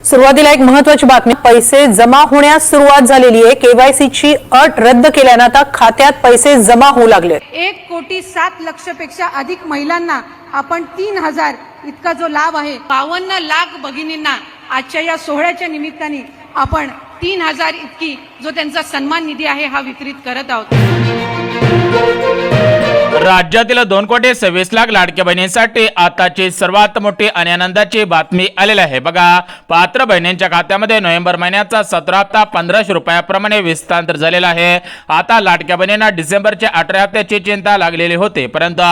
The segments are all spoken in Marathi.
सुरुवातीला एक महत्त्वाची बातमी, पैसे जमा होण्यास सुरुवात झालेली आहे। केवायसीची अट रद्द केल्याने आता खात्यात पैसे जमा होऊ लागले। 1,07,00,000 पेक्षा अधिक महिलांना आपण 3,000 इतका जो लाभ आहे, 52 लाख भगिनींना आजच्या या सोहळ्याच्या निमित्ताने आपण 3,000 इतकी जो त्यांचा सन्मान निधी आहे हा वितरित करत आहोत। राज्यातील 2,26,00,000 लाडक्या बहिणींसाठी आताची सर्वात मोठी आणि आनंदाची बातमी आलेली आहे। बघा, पात्र बहिणींच्या खात्यामध्ये नोव्हेंबर महिन्याचा 17 हप्ता 1,500 रुपयाप्रमाणे विस्तार झालेला आहे। आता लाडक्या बहिणींना डिसेंबरच्या 18 हप्त्याची चिंता लागलेली होती, परंतु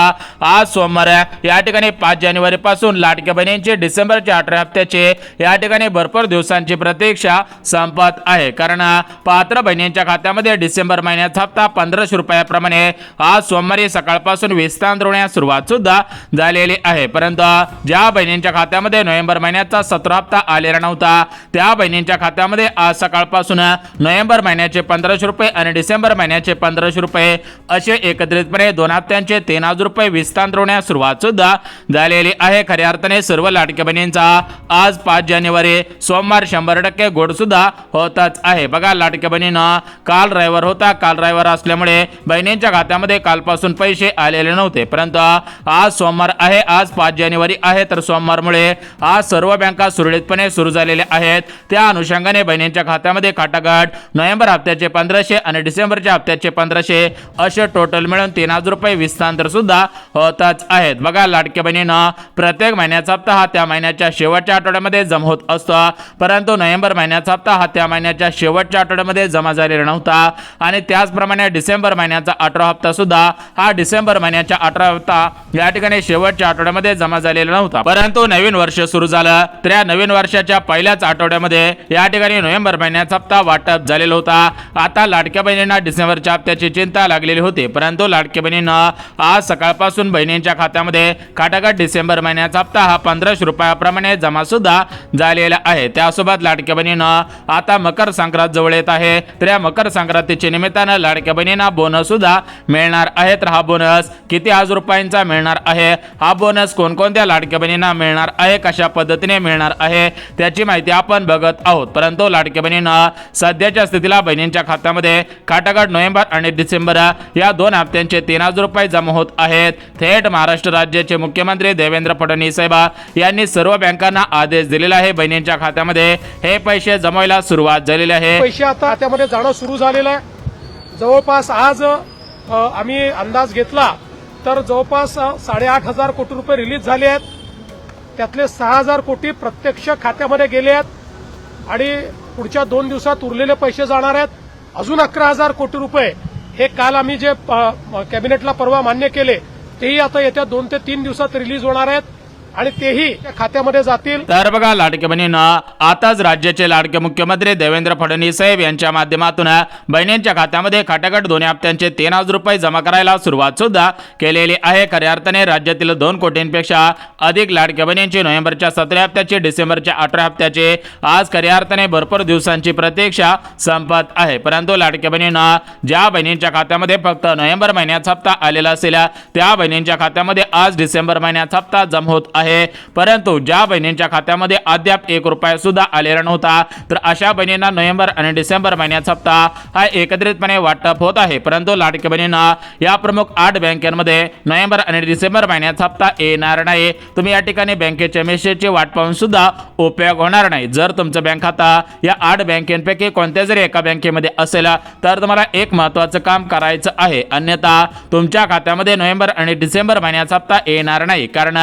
आज सोमवार या ठिकाणी 5 जानेवारी पासून लाडक्या बहिणींची डिसेंबरच्या 18 हप्त्याची या ठिकाणी भरपूर दिवसांची प्रतीक्षा संपत आहे। कारण पात्र बहिणींच्या खात्यामध्ये डिसेंबर महिन्याचा हप्ता 1,500 रुपयाप्रमाणे आज सोमवारी सकाळपासून विस्तार होण्यास सुरुवात सुद्धा झालेली आहे। परंतु ज्या बहिणींच्या खात्यामध्ये नोव्हेंबर महिन्याचा 17 हप्ता आलेला नव्हता त्या बहिणींच्या खात्यामध्ये आज सकाळपासून नोव्हेंबर महिन्याचे 1,500 रुपये आणि डिसेंबर महिन्याचे 1,500 रुपये असे एकत्रितपणे 2 हप्त्यांचे 3,000 रुपये विस्तार होण्यास सुरुवात सुद्धा झालेली आहे। खऱ्या अर्थाने सर्व लाडक्या बहिणींचा आज 5 जानेवारी सोमवार 100% गोड सुद्धा होतच आहे। बघा, लाडक्या बहिणींना काल रविवार होता, काल रविवार असल्यामुळे बहिणींच्या खात्यामध्ये कालपासून पैसे आलेले नव्हते, परंतु आज सोमवार आहे, आज 5 जानेवारी आहे, तर सोमवारमुळे आज सर्व बँका सुरळीतपणे सुरू झालेल्या आहेत। त्या अनुषंगाने बहिणींच्या खात्यामध्ये खाटाघाट नोव्हेंबर हप्त्याचे 1,500 आणि डिसेंबरच्या हप्त्याचे 1,500 असे टोटल मिळून 3,000 रुपये विस्तार सुद्धा होतच आहेत। बघा, लाडक्या बहिणींना प्रत्येक महिन्याचा हप्ता हा त्या महिन्याच्या शेवटच्या आठवड्यामध्ये जमा होत असतो, परंतु नोव्हेंबर महिन्याचा हप्ता हा त्या महिन्याच्या शेवटच्या आठवड्यामध्ये जमा झालेला नव्हता आणि त्याचप्रमाणे डिसेंबर महिन्याचा 18 हप्ता सुद्धा हा डिसेंबर महिन्याच्या 18 हप्ता या ठिकाणी शेवटच्या आठवड्यामध्ये जमा झालेला नव्हता। परंतु नवीन वर्ष सुरू झालं तर या नवीन वर्षाच्या पहिल्याच आठवड्यामध्ये या ठिकाणी नोव्हेंबर महिन्याचा हप्ता वाटप झालेला होता। आता लाडक्या बहिणींना डिसेंबरच्या हप्त्याची चिंता लागलेली होती, परंतु लाडक्या बहिणींना आज सकाळपासून बहिणींच्या खात्यामध्ये खाटाघाट डिसेंबर महिन्याचा हप्ता हा 1,500 रुपयाप्रमाणे जमा सुद्धा झालेला आहे। त्यासोबत लाडक्या बहिणींना आता मकर संक्रांत जवळ येत आहे, तर या मकर संक्रांतीच्या निमित्तानं लाडक्या बहिणींना बोनस सुद्धा मिळणार आहे। तर हा बोनस किती हजार रुपयांचा मिळणार आहे, हा बोनस कोणकोणत्या लाडक्या बहिणींना मिळणार आहे, कशा पद्धतीने मिळणार आहे त्याची माहिती आपण बघत आहोत। परंतु लाडक्या बहिणींना सध्याच्या स्थितीला बहिणींच्या खात्यामध्ये खाटाघाट नोव्हेंबर आणि डिसेंबर या 2 हप्त्यांचे 3,000 रुपये जमा होत आहेत। थेट महाराष्ट्र राज्याचे मुख्यमंत्री देवेंद्र फडणवीस साहेब यांनी सर्व बँकांना आदेश दिलेला आहे। बहिणींच्या खात्यामध्ये हे पैसे जमायला सुरुवात झालेली आहे। पैसे आता खात्यामध्ये जाणं सुरू झालेलं आहे। जवळपास आज आम्ही अंदाज घेतला तर जवळपास 8,500 कोटी रुपये रिलीज झाले आहेत। त्यातले 6,000 कोटी प्रत्यक्ष खात्यामध्ये गेले आहेत आणि पुढच्या 2 दिवसात उरलेले पैसे जाणार आहेत। अजून 11,000 कोटी रुपये हे काल आम्ही जे कॅबिनेटला परवा मान्य केले तेही आता येत्या 2 ते 3 दिवसात रिलीज होणार आहेत आणि तेही खात्यामध्ये जातील। तर बघा, लाडक्या बहिणींना आताच राज्याचे लाडके मुख्यमंत्री देवेंद्र फडणवीस साहेब यांच्या माध्यमातून बहिणींच्या खात्यामध्ये खाटाघाट 2 हप्त्यांचे 3,000 रुपये जमा करायला सुरुवात सुद्धा केलेली आहे। खऱ्या अर्थाने राज्यातील 2 कोटींपेक्षा अधिक लाडक्या बहिणींची नोव्हेंबरच्या 17 हप्त्याची डिसेंबरच्या 18 हप्त्याचे आज खऱ्या अर्थाने भरपूर दिवसांची प्रतीक्षा संपत आहे। परंतु लाडक्या बहिणींना ज्या बहिणींच्या खात्यामध्ये फक्त नोव्हेंबर महिन्याचा हप्ता आलेला असेल त्या बहिणींच्या खात्यामध्ये आज डिसेंबर महिन्याचा हप्ता जमा होत आहे, परंतु ज्या बहिणींच्या खात्यामध्ये अद्याप 1 रुपया सुद्धा आलेला नव्हता तर अशा बहिणींना नोव्हेंबर आणि डिसेंबर महिन्याचा हप्ता हा एकत्रितपणे वाटप होत आहे। परंतु लाडक्या बहिणींना या प्रमुख 8 बँकांमध्ये नोव्हेंबर आणि डिसेंबर महिन्याचा हप्ता येणार नाही। तुम्ही या ठिकाणी बँकेच्या मेसेजची वाट पाहून सुद्धा उपयोग होणार नाही। जर तुमचं बँक खाता या 8 बँकेपैकी कोणत्या जरी एका बँकेमध्ये असेल तर तुम्हाला एक महत्त्वाचं काम करायचं आहे, अन्यथा तुमच्या खात्यामध्ये नोव्हेंबर आणि डिसेंबर महिन्याचा हप्ता येणार नाही। कारण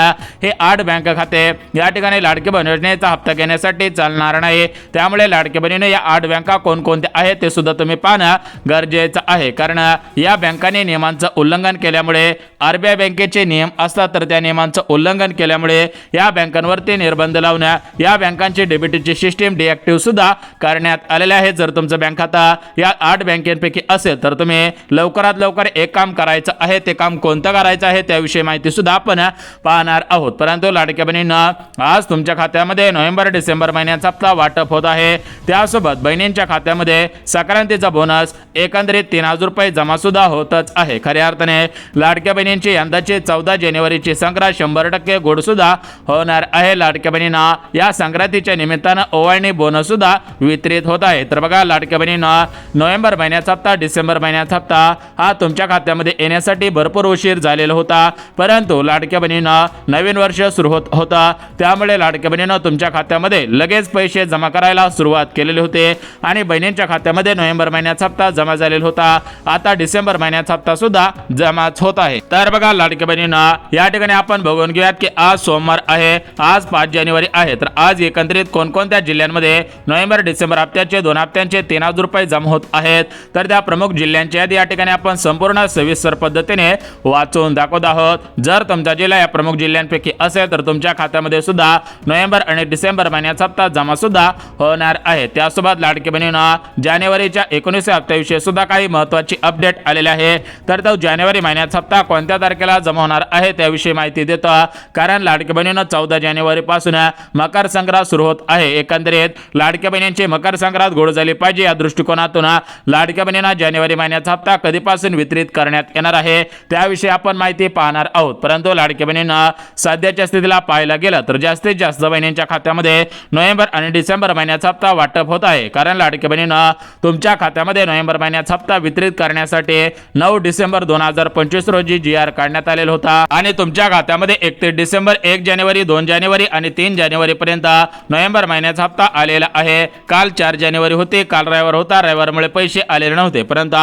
हे 8 बँक खाते या ठिकाणी लाडकी बहीण योजनेचा हप्ता घेण्यासाठी चालणार नाही। त्यामुळे लाडकी बहिणीने या 8 बँका कोणकोणत्या आहेत ते सुद्धा तुम्ही पाहणं गरजेचं आहे, कारण या बँकांनी नियमांचं उल्लंघन केल्यामुळे आरबीआय बँकेचे नियम असतात तर त्या नियमांचं उल्लंघन केल्यामुळे या बँकांवरती निर्बंध लावण्या या बँकांची डेबिटची सिस्टीम डिॲक्टिव्ह सुद्धा करण्यात आलेले आहे। जर तुमचं बँक खाता या 8 बँकेपैकी असेल तर तुम्ही लवकरात लवकर एक काम करायचं आहे, ते काम कोणतं करायचं आहे त्याविषयी माहिती सुद्धा आपण पाहणार आहोत। परंतु लाडक्या बहिणींना आज तुमच्या खात्यामध्ये नोव्हेंबर डिसेंबर महिन्याचा हप्ता वाटप होत आहे। त्यासोबत बहिणींच्या खात्यामध्ये संक्रांतीचा बोनस एकंदरीत 3000 रुपये जमा सुद्धा होतच आहे। खऱ्या अर्थाने लाडक्या बहिणींची यंदाची 14 जानेवारीची संक्रांत 100% गोड सुद्धा होणार आहे। लाडक्या बहिणींना या संक्रांतीच्या निमित्तानं ओवाळणी बोनस सुद्धा वितरित होत आहे। तर बघा लाडक्या बहिणींना नोव्हेंबर महिन्याचा हप्ता डिसेंबर महिन्याचा हप्ता हा तुमच्या खात्यामध्ये येण्यासाठी भरपूर उशीर झालेला होता, परंतु लाडक्या बहिणींना नवीन वर्ष सुरू होता, त्यामुळे लाडक्या बहिणींना तुमच्या खात्यामध्ये लगेच पैसे जमा करायला सुरुवात केलेली होते आणि बहिणींच्या खात्यामध्ये नोव्हेंबर महिन्याचा हप्ता जमा झालेला होता। आता डिसेंबर महिन्याचा हप्ता सुद्धा जमाच होत आहे। तर बघा लाडक्या बहिणींना या ठिकाणी आपण बघून घेऊयात की आज सोमवार आहे, आज 5 जानेवारी आहे। तर आज एकंदरीत कोणकोणत्या जिल्ह्यांमध्ये नोव्हेंबर डिसेंबर हप्त्याचे 2 हप्त्यांचे 3000 रुपये जमा होत आहेत, तर त्या प्रमुख जिल्ह्यांची यादी या ठिकाणी आपण संपूर्ण सविस्तर पद्धतीने वाचून दाखवत आहोत। जर तुमचा जिल्हा या प्रमुख जिल्ह्यांपैकी असेल तर तुमच्या खात्यामध्ये सुद्धा नोव्हेंबर आणि डिसेंबर महिन्याचा हप्ता जमा सुद्धा होणार आहे। त्यासोबत लाडकी बहिणींना जानेवारीच्या 19 हप्त्याविषयी सुद्धा काही महत्त्वाची अपडेट आलेली आहे। तर तो जानेवारी महिन्याचा हप्ता कोणत्या तारखेला जमा होणार आहे त्याविषयी माहिती देतो, कारण लाडकी बहिणींना 14 जानेवारी पासून मकर संक्रांत सुरू होत आहे। एकंदरीत लाडक्या बहिणींची मकर संक्रांत गोड झाली पाहिजे या दृष्टिकोनातून लाडक्या बहिणींना जानेवारी महिन्याचा हप्ता कधीपासून वितरित करण्यात येणार आहे त्याविषयी आपण माहिती पाहणार आहोत। परंतु लाडक्या बहिणींना सध्याच्या स्थितीला पाहायला गेलं तर जास्तीत जास्त बहिणींच्या खात्यामध्ये नोव्हेंबर आणि डिसेंबर महिन्याचा हप्ता वाटप होत आहे, कारण लाडक्या बहिणींना तुमच्या खात्यामध्ये नोव्हेंबर महिन्याचा हप्ता वितरित करण्यासाठी 9 डिसेंबर 2025 रोजी GR काढण्यात आलेला होता आणि तुमच्या खात्यामध्ये 31 डिसेंबर, 1 जानेवारी, 2 जानेवारी आणि 3 जानेवारी पर्यंत नोव्हेंबर महिन्याचा हप्ता आलेला आहे। काल 4 जानेवारी होते, काल रविवार होता, रविवारमुळे पैसे आलेले नव्हते, परंतु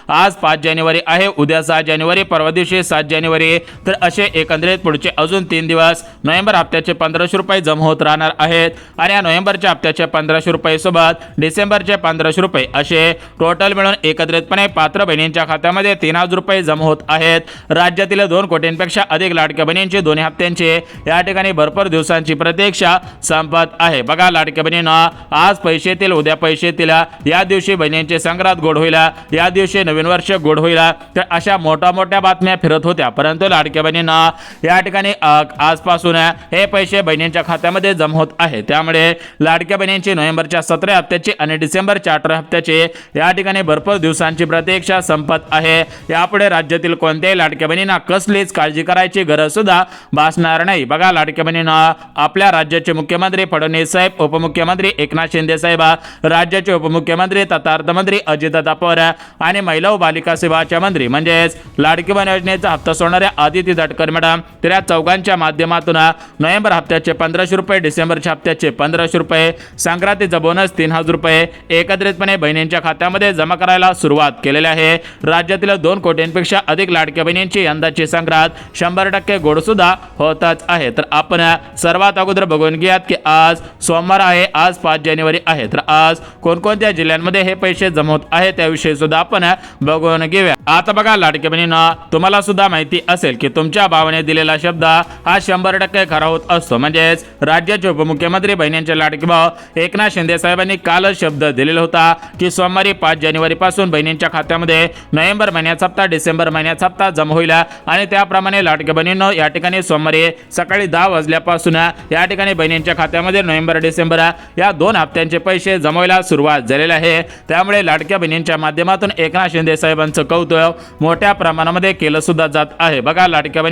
आज 5 जानेवारी आहे, उद्या 6 जानेवारी, परवा दिवशी 7 जानेवारी, तर असे एकंदरीत पुढचे अजून 3 दिवस नोव्हेंबर हप्त्याचे 1500 रुपये जमा होत राहणार आहेत आणि या नोव्हेंबरच्या हप्त्याचे 1500 रुपये सोबत डिसेंबरचे 1500 रुपये असे टोटल मिळून एकत्रितपणे पात्र बहिणींच्या खात्यामध्ये 3000 रुपये जमा होत आहेत। राज्यातील 2 कोटींपेक्षा अधिक लाडक्या बहिणींचे दोन्ही हप्त्यांचे या ठिकाणी भरपूर दिवसांची प्रतीक्षा संपत आहे। बघा लाडक्या बहिणींना आज पैसे येतील, उद्या पैसे येतील, या दिवशी बहिणींचे संक्रांत गोड होईल, या दिवशी नवीन वर्ष गोड होईल, तर अशा मोठ्या बातम्या फिरत होत्या, परंतु लाडक्या बहिणींना या ठिकाणी आजपासून हे पैसे बहिणींच्या खात्यामध्ये जमा होत आहे। त्यामुळे लाडक्या बहिणींची नोव्हेंबरच्या 17 हप्त्याची आणि डिसेंबरच्या 18 हप्त्याची या ठिकाणी भरपूर दिवसांची प्रतीक्षा संपत आहे। यापुढे राज्यातील कोणत्याही लाडक्या बहिणींना कसलीच काळजी करायची गरज सुद्धा भासणार नाही। बघा लाडक्या बहिणींना आपल्या राज्याचे मुख्यमंत्री फडणवीस साहेब, उपमुख्यमंत्री एकनाथ शिंदे साहेब, राज्याचे उपमुख्यमंत्री तथा अर्थमंत्री अजितदादा पवार आणि महिला व बालिका सेवाच्या मंत्री म्हणजेच लाडकी बहीण योजनेचा हप्ता सोडणाऱ्या आदिती तटकरे मॅडम, तर या चौघांच्या माध्यमातून नोव्हेंबर हप्त्याचे 1500 रुपये, डिसेंबरच्या हप्त्याचे 1500 रुपये, संक्रांतीचा बोनस 3000 रुपये एकत्रितपणे बहिणींच्या खात्यामध्ये जमा करायला सुरुवात केलेली आहे। राज्यातील 2 कोटींपेक्षा अधिक लाडक्या बहिणींची यंदाची संक्रांत 100% गोड सुद्धा होतच आहे। तर आपण सर्वात अगोदर बघून घ्यात की आज सोमवार आहे, आज 5 जानेवारी आहे, तर आज कोणकोणत्या जिल्ह्यांमध्ये हे पैसे जमा होत आहे त्याविषयी सुद्धा आपण बघून घेऊया। आता बघा लाडक्या बहिणींना तुम्हाला सुद्धा माहिती असेल की तुमच्या भावाने दिलेला शब्द हा 100% खरा होत असतो। म्हणजेच राज्याचे उपमुख्यमंत्री बहिणींचे लाडके भाऊ एकनाथ शिंदे साहेबांनी कालच शब्द दिलेला होता की सोमवारी 5 जानेवारी पासून बहिणींच्या खात्यामध्ये नोव्हेंबर महिन्याचा हप्ता, डिसेंबर महिन्याचा हप्ता जमा होईल आणि त्याप्रमाणे लाडक्या बहिणींनो या ठिकाणी सोमवारी सकाळी 10 वाजल्यापासून या ठिकाणी बहिणींच्या खात्यामध्ये नोव्हेंबर डिसेंबर या 2 हप्त्यांचे पैसे जमवायला सुरुवात झालेली आहे। त्यामुळे लाडक्या बहिणींच्या माध्यमातून एकनाथ शिंदे साहेबांचं कौतुक मोठ्या प्रमाणामध्ये केलं सुद्धा जात आहे। बघा लाडक्या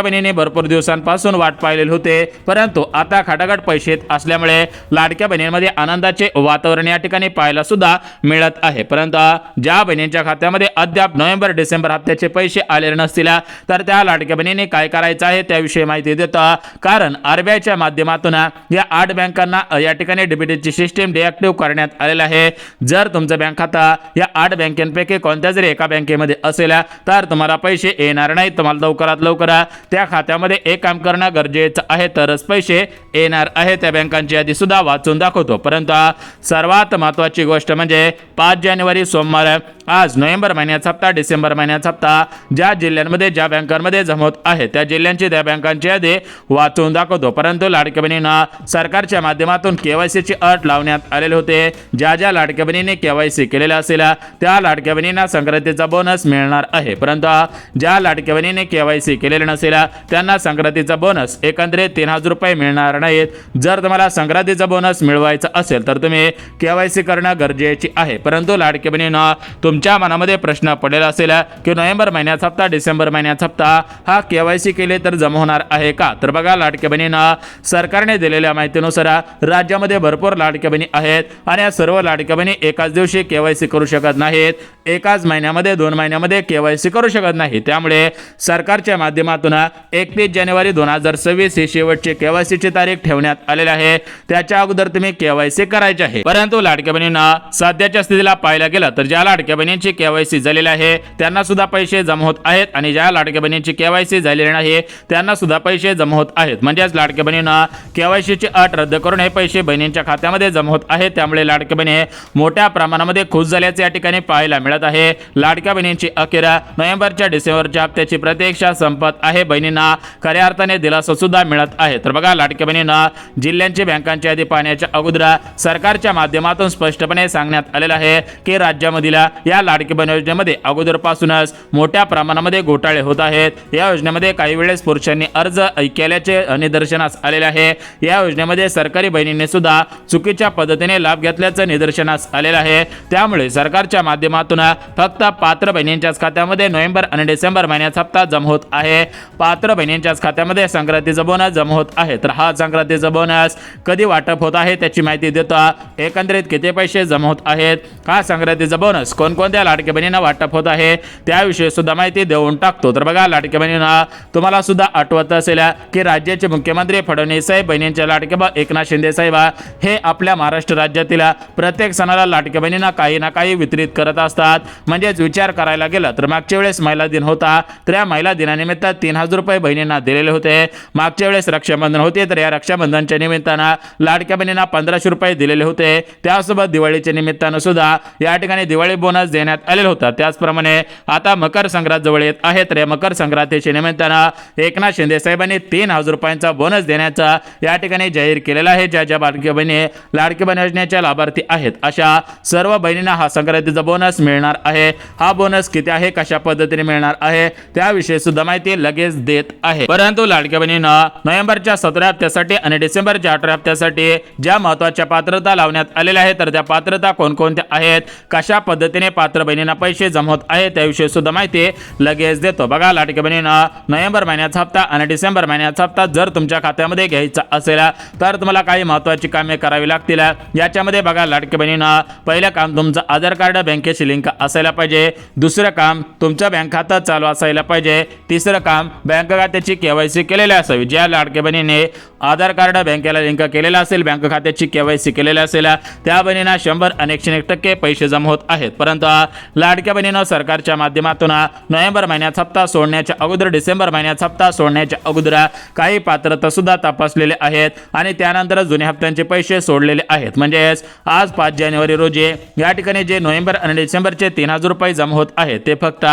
बहिणींनी भरपूर दिवसांपासून वाट पाहिलेली होते, परंतु आता खटाखट पैसे येत असल्यामुळे लाडक्या बहिणींमध्ये आनंदाचे वातावरण या ठिकाणी पाहायला सुद्धा मिळत आहे। परंतु ज्या बहिणींच्या खात्यामध्ये अद्याप नोव्हेंबर डिसेंबर हप्त्याचे पैसे आलेले नसतील तर त्या लाडक्या बहिणींनी काय करायचं आहे त्याविषयी माहिती देतो, कारण RBIच्या माध्यमातून या 8 बँकांना या ठिकाणी डीबीटीची सिस्टीम डिॲक्टिव्ह करण्यात आलेला आहे। जर तुमचं बँक खाता या 8 बँकांपैकी कोणत्या जरी एका बँकेमध्ये असेल तर तुम्हाला पैसे येणार नाही। तुम्हाला लवकरात लवकर त्या खात्यामध्ये एक काम करणं गरजेचं आहे, तरच पैसे येणार आहे। त्या बँकांची यादी सुद्धा वाचून दाखवतो, परंतु सर्वात महत्त्वाची गोष्ट म्हणजे 5 जानेवारी सोमवार आज नोव्हेंबर महिन्याचा हप्ता, डिसेंबर महिन्याचा हप्ता ज्या जिल्ह्यांमध्ये ज्या बँकांमध्ये जमा होत आहे त्या जिल्ह्यांची त्या बँकांची यादी वाचून दाखवतो। परंतु लाडक्या बहिणींना सरकारच्या माध्यमातून केवायसीची अट लावण्यात आलेले होते। ज्या लाडक्या बहिणींनी केवायसी केलेले असेल त्या लाडक्या बहिणींना संक्रांतीचा बोनस मिळणार आहे, परंतु ज्या लाडक्या बहिणींनी केवायसी केलेले नसेल त्यांना संक्रांतीचा बोनस एकंदरीत 3000 रुपये मिळणार नाहीत। जर तुम्हाला संक्रांतीचा बोनस मिळवायचा असेल तर तुम्ही केवायसी करणं गरजेचे आहे। परंतु लाडकी बहिणींनो, तुमच्या मनामध्ये प्रश्न पडलेला असेल की नोव्हेंबर महिन्याचा हप्ता, डिसेंबर महिन्याचा हप्ता हा केवायसी केले तर जमा होणार आहे का? तर बघा लाडकी बहिणींनो, सरकारने दिलेल्या माहितीनुसार राज्यामध्ये भरपूर लाडक्या बहिणी आहेत आणि या सर्व लाडक्या बहिणी एकाच दिवशी केवायसी करू शकत नाहीत, एकाच महिन्यामध्ये 2 महिन्यामध्ये केवायसी करू शकत नाही। त्यामुळे सरकारच्या माध्यमातून 31 जानेवारी 2026 ही शेवटची केवायसीची तारीख ठेवण्यात आलेली आहे। त्याच्या अगोदर तुम्ही केवायसी करायची आहे। परंतु लाडक्या बहिणींना सध्याच्या स्थितीला पाहायला गेलं तर ज्या लाडक्या बहिणींची केवायसी झालेली आहे त्यांना सुद्धा पैसे जमा होत आहेत आणि ज्या लाडक्या बहिणींची केवायसी झालेली नाही त्यांना सुद्धा पैसे जमा होत आहेत। म्हणजेच लाडक्या बहिणींना केवायसीची अट रद्द करून हे पैसे बहिणींच्या खात्यामध्ये जमा होत आहेत। त्यामुळे लाडक्या बहिणी मोठ्या प्रमाणामध्ये खुश झाल्याचे या ठिकाणी पाहायला मिळत आहे। लाडक्या बहिणींची अखेर नोव्हेंबरच्या डिसेंबरच्या हप्त्याची प्रतीक्षा संपत आहे। बहिणींना खऱ्या अर्थाने दिलासा सुद्धा मिळत आहे। तर बघा लाडक्या बहिणींना जिल्ह्यांची बँकांची यादी पाहण्याच्या अगोदर सरकारच्या माध्यमातून स्पष्टपणे सांगण्यात आलेलं आहे की राज्यामधील या लाडकी बहीण योजनेमध्ये अगोदरपासूनच मोठ्या प्रमाणामध्ये घोटाळे होत आहेत। या योजनेमध्ये काही वेळेस पुरुषांनी अर्ज केल्याचे निदर्शनास आलेले आहे। या योजनेमध्ये सरकारी बहिणींनी सुद्धा चुकीच्या पद्धतीने लाभ घेतल्याचं निदर्शनास आलेलं आहे। त्यामुळे सरकारच्या माध्यमातून फक्त पात्र बहिणींच्याच खात्यामध्ये नोव्हेंबर आणि डिसेंबर महिन्याचा हप्ता जमा होत आहे। पात्र बहिणींच्याच खात्यामध्ये संक्रांतीचा बोनस जमा होत आहे। तर हा संक्रांतीचा बोनस कधी वाटप होत आहे त्याची माहिती देतो। एकंदरीत किती पैसे जमा होत आहेत, हा संक्रांतीचा बोनस कोणकोणत्या लाडक्या बहिणींना वाटप होत आहे त्याविषयी सुद्धा माहिती देऊन टाकतो। तर बघा लाडक्या बहिणींना, तुम्हाला सुद्धा आठवत असेल की राज्याचे मुख्यमंत्री फडणवीस साहेब बहिणींच्या लाडके एकनाथ शिंदे साहेब हे आपल्या महाराष्ट्र राज्यातील प्रत्येक सणाला लाडक्या बहिणींना काही ना काही वितरित करत असतात। म्हणजेच विचार करायला गेला तर मागच्या वेळेस महिला दिन होता तर या महिला दिनानिमित्त 3000 रुपये बहिणींना दिलेले होते। मागच्या वेळेस रक्षाबंधन होते तर या रक्षाबंधनच्या निमित्तानं लाडक्या बहिणींना 1500 रुपये दिलेले होते। त्यासोबत दिवाळीच्या निमित्तानं सुद्धा या ठिकाणी दिवाळी बोनस देण्यात आलेला होता। त्याचप्रमाणे आता मकर संक्रांत जवळ येत आहे तर या मकर संक्रांतीच्या निमित्तानं एकनाथ शिंदे साहेबांनी 3000 रुपयांचा बोनस देण्याचा या ठिकाणी जाहीर केलेला आहे। ज्या ज्या लाडक्या बहिणी लाडकी बहीण योजनेच्या लाभार्थी आहेत अशा सर्व बहिणींना हा संक्रांतीचा बोनस मिळणार आहे। हा बोनस किती आहे, कशा पद्धतीने मिळणार आहे त्याविषयी सुद्धा माहिती लगेच देत आहे। परंतु लाडक्या बहिणींना नोव्हेंबरच्या 17 हप्त्यासाठी आणि डिसेंबरच्या 18 हप्त्यासाठी ज्या महत्त्वाच्या पात्रता लावण्यात आलेल्या आहेत तर त्या पात्रता कोणकोणत्या आहेत, कशा पद्धतीने पात्र बहिणींना पैसे जमा होत आहेत त्याविषयी सुद्धा माहिती लगेच देतो। बघा लाडक्या बहिणींना, नोव्हेंबर महिन्याचा हप्ता आणि डिसेंबर महिन्याचा हप्ता जर तुमच्या खात्यामध्ये घ्यायचा असेल तर तुम्हाला काही महत्त्वाची कामे करावी लागतील। याच्यामध्ये बघा लाडक्या बहिणींना, पहिलं काम तुमचं आधार कार्ड बँकेशी लिंक असायला पाहिजे। दुसरं काम तुमचं बँक खातं चालू असायला पाहिजे। तिसरं काम बँक खात्याची केवायसी केलेली असावी। ज्या लाडक्या बहिणीने आधार कार्ड बँकेला लिंक केलेला असेल, बँक खात्याची केवायसी केलेली असेल त्या बहिणींना 100 आणि 101% पैसे जमा होत आहेत। परंतु लाडक्या बहिणींना सरकारच्या माध्यमातून नोव्हेंबर महिन्याचा हप्ता सोडण्याच्या अगोदर, डिसेंबर महिन्याचा हप्ता सोडण्याच्या अगोदर काही पात्रता सुद्धा तपासलेले आहेत आणि त्यानंतर जुन्या हप्त्यांचे पैसे सोडलेले आहेत। म्हणजेच आज 5 जानेवारी रोजी या ठिकाणी जे नोव्हेंबर आणि डिसेंबरचे 3000 रुपये जमा होत आहेत ते फक्त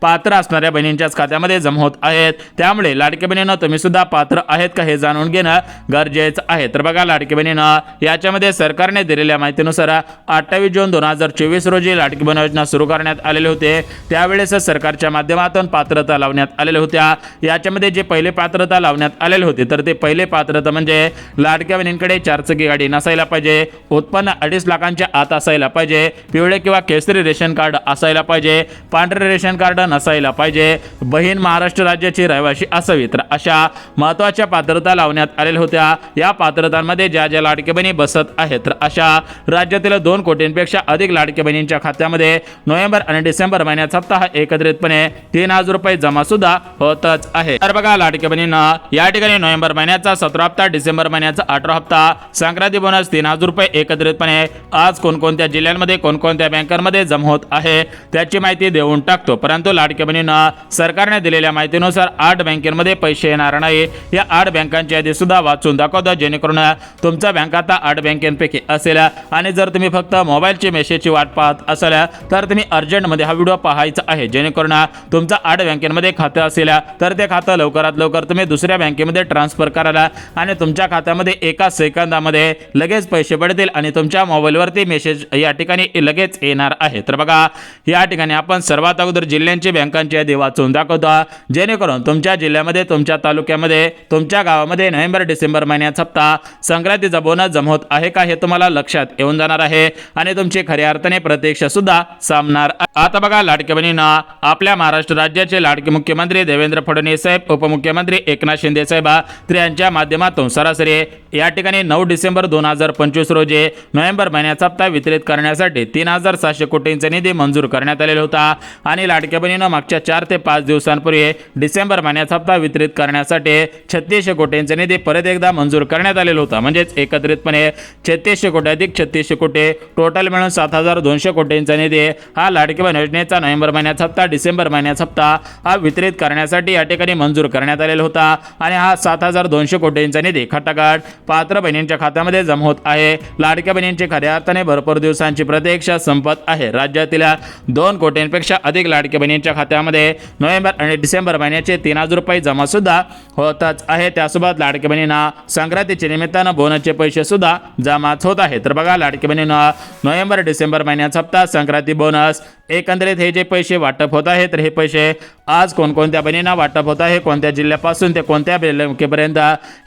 पात्र असणाऱ्या बहिणींच्याच खात्यामध्ये जमा होत आहेत। त्यामुळे लाडक्या बहिणींना तुम्ही सुद्धा पात्र आहेत का हे जाणून घेणं गरजेचं आहे। तर बघा लाडकी बहिणींना, याच्यामध्ये सरकारने दिलेल्या माहितीनुसार 28 जून 2024 रोजी लाडकी बहीण योजना सुरू करण्यात आलेले होते। त्यावेळेस सरकारच्या माध्यमातून पात्रता लावण्यात आलेल्या होत्या। याच्यामध्ये जे पहिले पात्रता लावण्यात आलेले होते तर ते पहिले पात्रता म्हणजे लाडक्या बहिणींकडे 4 चाकी गाडी नसायला पाहिजे, उत्पन्न 2.5 लाखांच्या आत असायला पाहिजे, पिवळे किंवा केसरी रेशन कार्ड असायला पाहिजे, पांढरे रेशन कार्ड नसायला पाहिजे, बहीण महाराष्ट्र राज्याची रहिवासी असावी। तर अशा महत्त्वाच्या पात्रता लावण्यात आलेल्या होत्या। या पात्रतांमध्ये ज्या ज्या लाडकी बहिणी बसत आहेत तर अशा राज्यातील 2 कोटींपेक्षा अधिक लाडकी बहिणींच्या खात्यामध्ये नोव्हेंबर आणि डिसेंबर महिन्याचा हप्ता हा एकत्रितपणे 3000 रुपये जमा सुद्धा होतच आहे। तर बघा लाडकी बहिणींना, या ठिकाणी नोव्हेंबर महिन्याचा 17 हप्ता, डिसेंबर महिन्याचा 18 हप्ता, संक्रांती बोनस 3000 रुपये एकत्रितपणे आज कोणकोणत्या जिल्ह्यांमध्ये, कोणकोणत्या बँकांमध्ये जमा होत आहे त्याची माहिती देऊन टाकतो। परंतु लाडकी बहिणींना, सरकारने दिलेल्या माहितीनुसार 8 बँकांमध्ये पैसे येणार नाही। या 8 बँकांची यादी सुद्धा वाचून दाखवतो जेणेकरून तुमचा बँक खाता 8 बँकांपैकी असेल आणि जर तुम्ही फक्त मोबाईलची मेसेजची वाट पाहत असाल तर तुम्ही अर्जंटमध्ये हा व्हिडिओ पाहायचा आहे जेणेकरून तुमचा 8 बँकेमध्ये खातं असेल तर ते खातं लवकरात लवकर तुम्ही दुसऱ्या बँकेमध्ये ट्रान्सफर करायला आणि तुमच्या खात्यामध्ये एका सेकंदामध्ये लगेच पैसे पडतील आणि तुमच्या मोबाईलवरती मेसेज या ठिकाणी लगेच येणार आहे। तर बघा या ठिकाणी आपण सर्वात अगोदर जिल्ह्यांची बँकांची यादी वाचून दाखवतो जेणेकरून तुमच्या जिल्ह्यामध्ये तुमच्या तालुक्यामध्ये तुमच्या गावामध्ये नोव्हेंबर डिसेंबर महिन्याचा हप्ता संक्रांतीचा बोनस जमा होत आहे का हे तुम्हाला लक्षात येऊन जाणार आहे आणि तुमची खऱ्या अर्थाने प्रतीक्षा सुद्धा सामणार. आता बघा लाडक्या बहिणींना आपल्या महाराष्ट्र राज्याचे लाडके मुख्यमंत्री देवेंद्र फडणवीस साहेब, उपमुख्यमंत्री एकनाथ शिंदे साहेब यांच्या माध्यमातून सरासरी या ठिकाणी 9 डिसेंबर 2025 रोजी नोव्हेंबर महिन्याचा हप्ता वितरित करण्यासाठी 3700 कोटींचा निधी मंजूर करण्यात आलेला होता आणि लाडक्या बहिणींना मागच्या 4 ते 5 दिवसांपूर्वी डिसेंबर महिन्याचा हप्ता वितरित करण्यासाठी 3600 कोटींचा निधी परत एकदा मंजूर करण्यात आलेला होता. म्हणजेच एकत्रितपणे 3600 कोटी अधिक 3600 कोटी टोटल मिळून 7200 कोटींचा निधी हा लाडकी बहीण योजनेचा नोव्हेंबर महिन्याचा हप्ता डिसेंबर महिन्याचा हप्ता हा वितरित करण्यासाठी या ठिकाणी मंजूर करण्यात आलेला होता आणि हा 7200 कोटींचा निधी खटाखट पात्र बहिणींच्या खात्यामध्ये जमा होत आहे. लाडक्या बहिणींची खऱ्या अर्थाने भरपूर दिवसांची प्रतीक्षा संपत आहे. राज्यातील 2 कोटींपेक्षा अधिक लाडक्या बहिणींच्या खात्यामध्ये नोव्हेंबर आणि डिसेंबर महिन्याचे 3000 रुपये जमा सुद्धा होतच आहे. त्यासोबत लाडक्या बहिणींना संक्रांतीच्या निमित्तानं बोनसचे पैसे सुद्धा जमाच होत आहेत. तर बघा लाडक्या बहिणींना नोव्हेंबर डिसेंबर महिन्याचा हप्ता संक्रांती बोनस एकंदरीत हे जे पैसे वाटप होत आहेत तर हे पैसे आज कोणकोणत्या बहिणींना वाटप होत आहे, कोणत्या जिल्ह्यापासून ते कोणत्या तालुक्यापर्यंत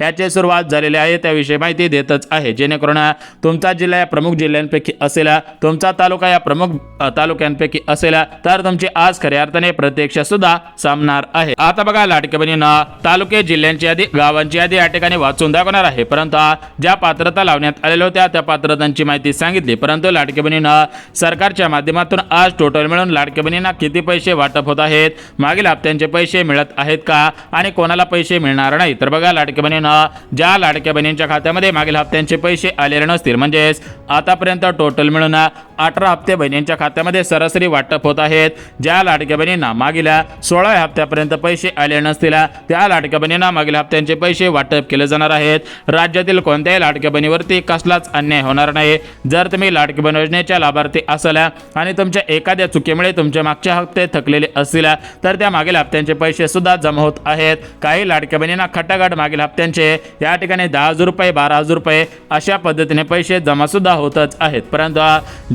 याची सुरुवात झालेली आहे त्याविषयी माहिती देतच आहे. जेणेकरून तुमचा जिल्हा या प्रमुख जिल्ह्यांपैकी असेल, तुमचा तालुका या प्रमुख तालुक्यांपैकी असेल तर तुमची आज खऱ्या अर्थाने प्रतीक्षा सुद्धा सामणार आहे. आता बघा लाडक्या बहिणींना तालुके, जिल्ह्यांची यादी, गावांची यादी या ठिकाणी वाचून दाखवणार आहे. परंतु ज्या पात्रता लावण्यात आलेल्या होत्या त्या पात्रतांची माहिती सांगितली. परंतु लाडक्या बहिणींना सरकारच्या माध्यमातून आज टोटल मिळून लाडक्या बहिणींना किती पैसे वाटप होत आहेत, मागील हप्त्यांचे पैसे मिळत आहेत का आणि कोणाला पैसे मिळणार नाही. तर बघा लाडक्या बहिणींना ज्या लाडक्या बहिणींच्या खात्यामध्ये मागील हप्त्यांचे पैसे आलेले नसतील, म्हणजेच आतापर्यंत टोटल मिळून 18 हप्ते बहिणींच्या खात्यामध्ये सरासरी वाटप होत आहेत. ज्या लाडक्या बहिणींना मागील 16 हप्त्यापर्यंत पैसे आले नसतील त्या लाडक्या बहिणींना मागील हप्त्यांचे पैसे वाटप केले जाणार आहेत. राज्यातील कोणत्याही लाडक्या बहिणीवरती कसलाच अन्याय होणार नाही. जर तुम्ही लाडकी बहीण योजनेच्या लाभार्थी असाल आणि तुमच्या एखाद्या चुकीमुळे तुमचे मागचे हप्ते थकलेले असतील तर त्या मागील हप्त्यांचे पैसे सुद्धा जमा होत आहेत. काही लाडक्या बहिणींना खटाखट मागील हप्त्यांचे या ठिकाणी 10,000 रुपये, 12,000 रुपये अशा पद्धतीने पैसे जमा सुद्धा होतच आहेत. परंतु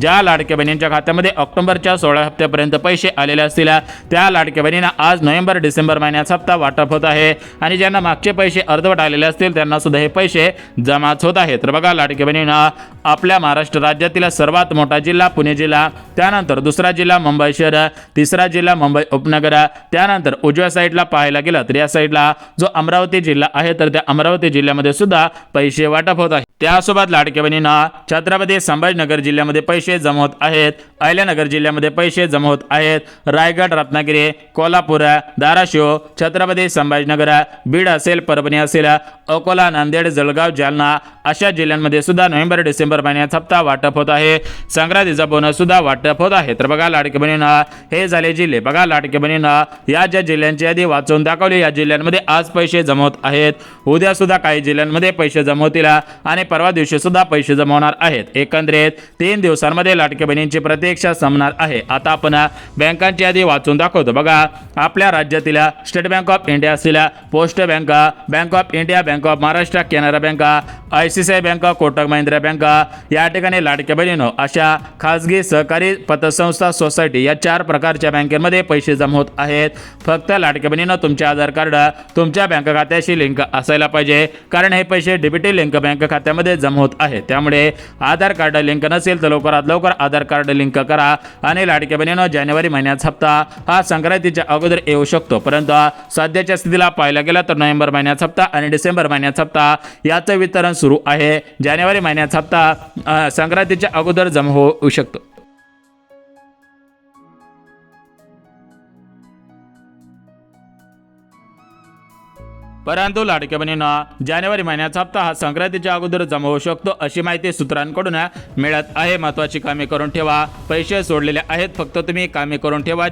ज्या लाडक्या बहिणींच्या खात्यामध्ये ऑक्टोबरच्या 16 हप्त्यापर्यंत पैसे आलेले असतील त्या लाडक्या बहिणींना आज नोव्हेंबर डिसेंबर महिन्याचा हप्ता वाटप होत आहे आणि ज्यांना मागचे पैसे अर्धवट आलेले असतील त्यांना सुद्धा हे पैसे जमाच होत आहेत. तर बघा लाडक्या बहिणींना आपल्या महाराष्ट्र राज्यातील सर्वात मोठा जिल्हा पुणे जिल्हा, त्यानंतर दुसरा जिल्हा मुंबई शहर, तिसरा जिल्हा मुंबई उपनगर, त्यानंतर उजव्या साईडला पाहायला गेलं तर या साईडला जो अमरावती जिल्हा आहे तर त्या अमरावती जिल्ह्यामध्ये सुद्धा पैसे वाटप होत आहे. त्यासोबत लाडक्या बहिणींना छत्रपती संभाजीनगर जिल्ह्यामध्ये पैसे जमा होत आहेत, अहिल्यानगर जिल्ह्यामध्ये पैसे जमा होत आहेत, रायगड, रत्नागिरी, कोल्हापूर, धाराशिव, छत्रपती संभाजीनगर, बीड असेल, परभणी असेल, अकोला, नांदेड, जळगाव, जालना अशा जिल्ह्यांमध्ये सुद्धा नोव्हेंबर डिसेंबर महिन्याचा हप्ता वाटप होत आहे. संक्रांतीचा बोनस सुद्धा वाटप होत आहे. तर बघा लाडक्या बहिणींना हे झाले जिल्हे. बघा लाडक्या बहिणींना या ज्या जिल्ह्यांची यादी वाचून दाखवली या जिल्ह्यांमध्ये आज पैसे जमा होत आहेत. उद्या सुद्धा काही जिल्ह्यांमध्ये पैसे जमा होतील आणि परवा दिवशी सुद्धा पैसे जमा होणार आहेत. एकंदरीत 3 दिवसांमध्ये लाडक्या बहिणींची प्रतीक्षा संपणार आहे. आता आपण बँकांची यादी वाचून दाखवतो. बघा आपल्या राज्यातील स्टेट बँक ऑफ इंडिया असेल, post bank, bank of India, bank of Maharashtra, Canara bank, ICICI bank, Kotak Mahindra bank या ठिकाणी लाडक्या बहिणींनो अशा खाजगी, सहकारी, पतसंस्था, सोसायटी या 4 प्रकारच्या बँकेमध्ये पैसे जमा होत आहेत. फक्त लाडक्या बहिणींनो तुमचे आधार कार्ड तुमच्या बँक खात्याशी लिंक असायला पाहिजे, कारण हे पैसे डीबीटी लिंक बँक खात्यामध्ये जमा होत आहेत. त्यामुळे आधार कार्ड लिंक नसेल तर लवकरात लवकर आधार कार्ड लिंक करा आणि लाडक्या बहिणींनो जानेवारी महिन्याचा हप्ता हा संक्रांतीच्या अगोदर येऊ शकतो. परंतु सध्याच्या स्थितीला पाहायला गेला तर नोव्हेंबर महिन्याचा हप्ता आणि डिसेंबर महिन्याचा हप्ता याचं वितरण सुरू आहे. जानेवारी महिन्याचा हप्ता संक्रांतीच्या अगोदर जमा होऊ शकतो. परंतु लाडक्या बहिणींना जानेवारी महिन्याचा हप्ता हा संक्रांतीच्या अगोदर जमा होऊ शकतो अशी माहिती सूत्रांकडून मिळत आहे. महत्त्वाची कामे करून ठेवा. पैसे सोडलेले आहेत, फक्त तुम्ही कामे करून ठेवा.